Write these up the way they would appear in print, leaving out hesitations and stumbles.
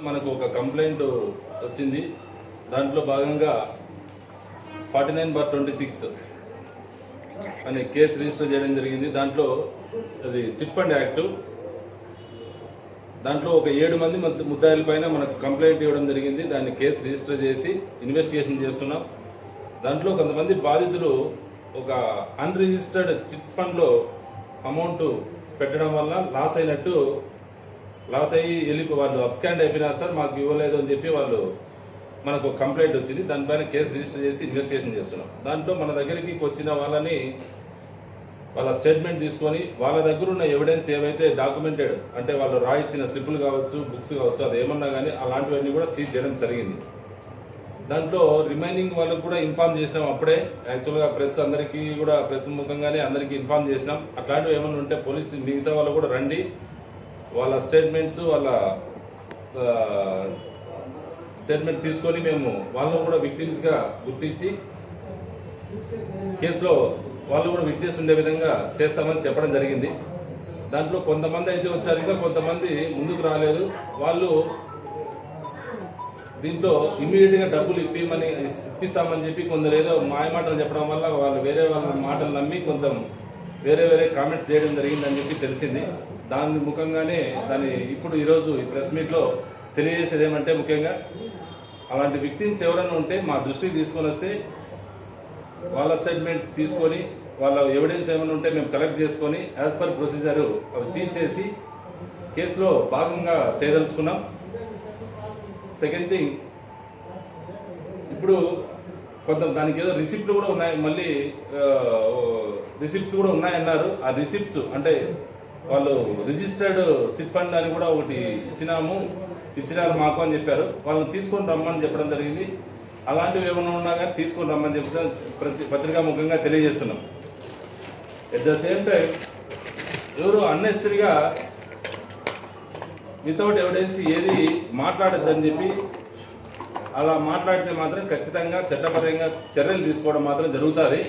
మనకు ఒక కంప్లైంట్ వచ్చింది. దాంట్లో భాగంగా 49/26 అనే కేసు రిజిస్టర్ చేయడం జరిగింది. దాంట్లో అది చిట్ ఫండ్ యాక్ట్. దాంట్లో ఒక 7 మంది ముద్దాయిల పైన మనకు కంప్లైంట్ ఇవ్వడం జరిగింది. దాన్ని కేసు రిజిస్టర్ చేసి ఇన్వెస్టిగేషన్ చేస్తున్నాం. దాంట్లో కొంతమంది బాధితులు ఒక అన్రిజిస్టర్డ్ చిట్ ఫండ్లో అమౌంట్ పెట్టడం వల్ల లాస్ అయ్యి వాళ్ళు అబ్స్కాండ్ అయిపోయినారు సార్, మాకు ఇవ్వలేదు అని చెప్పి వాళ్ళు మనకు కంప్లైంట్ వచ్చింది. దానిపైన కేసు రిజిస్టర్ చేసి ఇన్వెస్టిగేషన్ చేస్తున్నాం. దాంట్లో మన దగ్గరికి వచ్చిన వాళ్ళ స్టేట్మెంట్ తీసుకొని వాళ్ళ దగ్గర ఉన్న ఎవిడెన్స్ ఏవైతే డాక్యుమెంటెడ్ అంటే వాళ్ళు రాయిచ్చిన స్లిప్పులు కావచ్చు, బుక్స్ కావచ్చు, అది ఏమన్నా కానీ అలాంటివన్నీ కూడా సీజ్ చేయడం జరిగింది. దాంట్లో రిమైనింగ్ వాళ్ళకు కూడా ఇన్ఫార్మ్ చేసినాం. అప్పుడే యాక్చువల్గా ప్రెస్ ముఖంగానే అందరికీ ఇన్ఫార్మ్ చేసినాం. అట్లాంటివి ఏమైనా ఉంటే పోలీసు మిగతా వాళ్ళు కూడా రండి, వాళ్ళ స్టేట్మెంట్ తీసుకొని మేము వాళ్ళను కూడా విక్టిమ్స్గా గుర్తించి కేసులో వాళ్ళు కూడా విట్నెస్ ఉండే విధంగా చేస్తామని చెప్పడం జరిగింది. దాంట్లో కొంతమంది అయితే వచ్చారు, ఇంకా కొంతమంది ముందుకు రాలేదు. వాళ్ళు దీంట్లో ఇమ్మీడియట్గా డబ్బులు ఇప్పిస్తామని చెప్పి కొందరు ఏదో మాయమాటలు చెప్పడం వల్ల వాళ్ళు వేరే వాళ్ళ మాటలు నమ్మి వేరే కామెంట్స్ చేయడం జరిగిందని చెప్పి తెలిసింది. దాని ముఖంగానే ఇప్పుడు ఈరోజు ఈ ప్రెస్ మీట్లో తెలియజేసేది ఏమంటే, ముఖ్యంగా అలాంటి విక్టిమ్స్ ఎవరైనా ఉంటే మా దృష్టికి తీసుకొని వస్తే వాళ్ళ స్టేట్మెంట్స్ తీసుకొని వాళ్ళ ఎవిడెన్స్ ఏమైనా ఉంటే మేము కలెక్ట్ చేసుకొని యాజ్ పర్ ప్రొసీజర్ అవి సీజ్ చేసి కేసులో భాగంగా చేయదలుచుకున్నాం. సెకండ్ థింగ్, ఇప్పుడు దానికి ఏదో రిసిప్ట్లు కూడా ఉన్నాయి, మళ్ళీ రిసిప్ట్స్ కూడా ఉన్నాయన్నారు. ఆ రిసిప్ట్స్ అంటే వాళ్ళు రిజిస్టర్డ్ చిట్ ఫండ్ అని కూడా ఒకటి ఇచ్చినారు మాకు అని చెప్పారు. వాళ్ళని తీసుకొని రమ్మని చెప్పడం జరిగింది. అలాంటివి ఏమైనా ఉన్నా కానీ తీసుకొని రమ్మని చెప్పడం పత్రికా ముఖంగా తెలియజేస్తున్నాం. ఎట్ ద సేమ్ టైం ఎవరు అన్నెసరీగా వితౌట్ ఎవిడెన్స్ ఏది మాట్లాడద్దని చెప్పి, అలా మాట్లాడితే మాత్రం ఖచ్చితంగా చట్టపరంగా చర్యలు తీసుకోవడం మాత్రం జరుగుతుంది.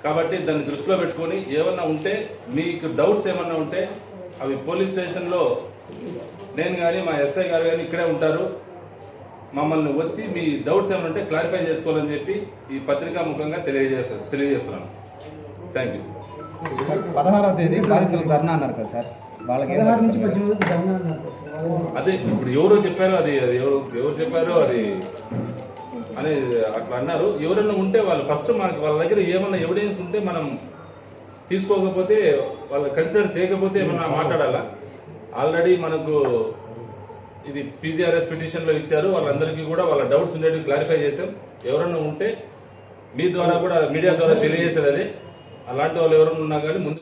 కాబట్టి దాన్ని దృష్టిలో పెట్టుకొని ఏమన్నా ఉంటే, మీకు డౌట్స్ ఏమన్నా ఉంటే అవి పోలీస్ స్టేషన్లో నేను కానీ మా ఎస్ఐ గారు కానీ ఇక్కడే ఉంటారు. మమ్మల్ని వచ్చి మీ డౌట్స్ ఏమైనా ఉంటే క్లారిఫై చేసుకోవాలని చెప్పి ఈ పత్రికా ముఖంగా తెలియజేస్తున్నాను. Thank you. 16వ తేదీ బాధితులు ధర్నా అన్నారు కదా సార్, వాళ్ళకి అదే ఇప్పుడు ఎవరో చెప్పారో అది ఎవరు చెప్పారో అది అని అట్లా అన్నారు. ఎవరైనా ఉంటే వాళ్ళు ఫస్ట్ వాళ్ళ దగ్గర ఏమన్నా ఎవిడెన్స్ ఉంటే మనం తీసుకోకపోతే, వాళ్ళు కన్సిడర్ చేయకపోతే ఏమన్నా మాట్లాడాలా. ఆల్రెడీ మనకు ఇది పీజీఆర్ఎస్ పిటిషన్లో ఇచ్చారు. వాళ్ళందరికీ కూడా వాళ్ళ డౌట్స్ ఉండేవి క్లారిఫై చేసాం. ఎవరన్నా ఉంటే మీ ద్వారా కూడా మీడియా ద్వారా తెలియజేసేది అదే. అలాంటి వాళ్ళు ఎవరైనా ఉన్నా కానీ ముందు